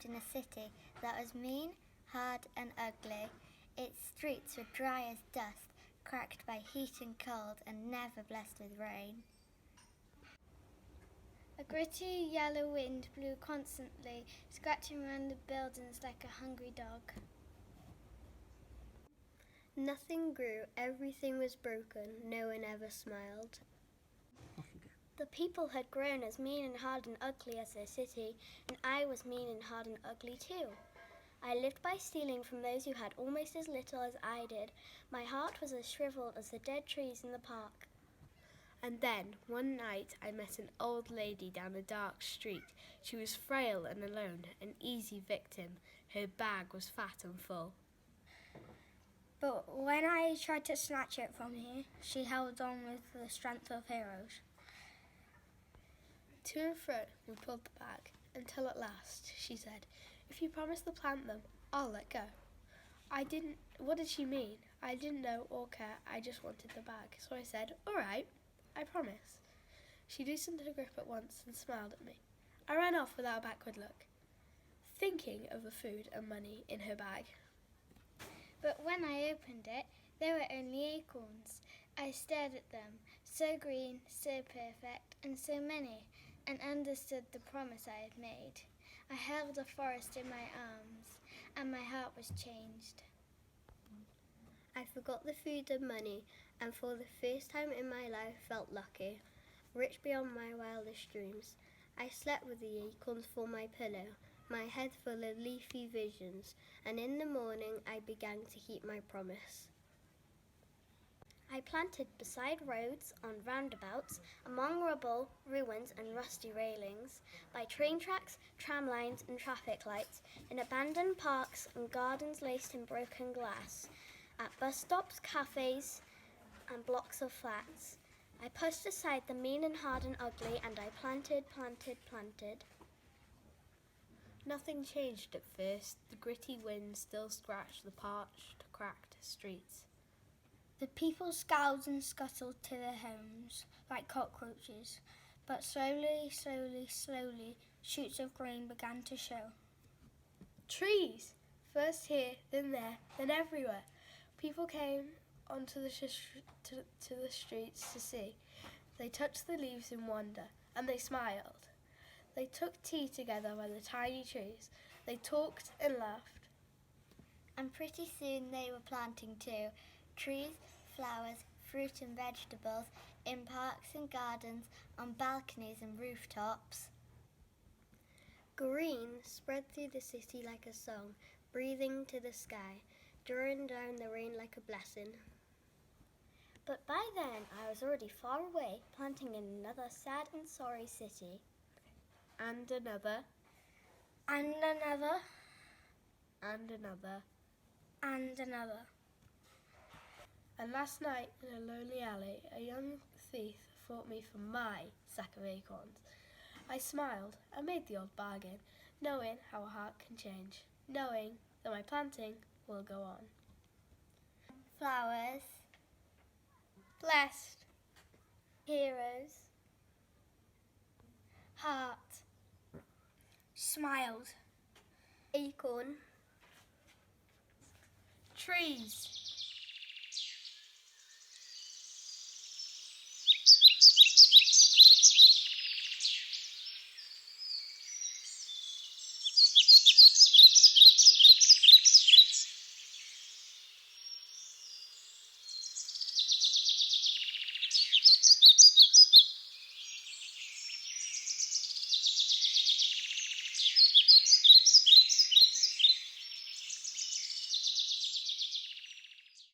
in a city that was mean, hard and ugly. Its streets were dry as dust, cracked by heat and cold, and never blessed with rain. A gritty yellow wind blew constantly, scratching around the buildings like a hungry dog. Nothing grew, everything was broken, no one ever smiled. The people had grown as mean and hard and ugly as their city, and I was mean and hard and ugly too. I lived by stealing from those who had almost as little as I did. My heart was as shriveled as the dead trees in the park. And then, one night, I met an old lady down a dark street. She was frail and alone, an easy victim. Her bag was fat and full. But when I tried to snatch it from her, she held on with the strength of heroes. To and fro, we pulled the bag, until at last she said, "If you promise to plant them, I'll let go." What did she mean? I didn't know or care, I just wanted the bag. So I said, "All right, I promise." She loosened her grip at once and smiled at me. I ran off without a backward look, thinking of the food and money in her bag. But when I opened it, there were only acorns. I stared at them, so green, so perfect, and so many, and understood the promise I had made. I held a forest in my arms, and my heart was changed. I forgot the food and money, and for the first time in my life felt lucky, rich beyond my wildest dreams. I slept with the acorns for my pillow, my head full of leafy visions, and in the morning I began to keep my promise. I planted beside roads, on roundabouts, among rubble, ruins and rusty railings, by train tracks, tram lines and traffic lights, in abandoned parks and gardens laced in broken glass, at bus stops, cafes and blocks of flats. I pushed aside the mean and hard and ugly, and I planted. Nothing changed at first. The gritty wind still scratched the parched, cracked streets. The people scowled and scuttled to their homes like cockroaches, but slowly, shoots of green began to show. Trees! First here, then there, then everywhere. People came onto the to the streets to see. They touched the leaves in wonder, and they smiled. They took tea together by the tiny trees. They talked and laughed. And pretty soon they were planting too. Trees, flowers, fruit and vegetables, in parks and gardens, on balconies and rooftops. Green spread through the city like a song, breathing to the sky, drawing down the rain like a blessing. But by then I was already far away, planting in another sad and sorry city. And another. And another. And another. And another. And last night, in a lonely alley, a young thief fought me for my sack of acorns. I smiled and made the old bargain, knowing how a heart can change, knowing that my planting will go on. Flowers, Blessed. heroes, Heart. Smiled. Acorn. Trees!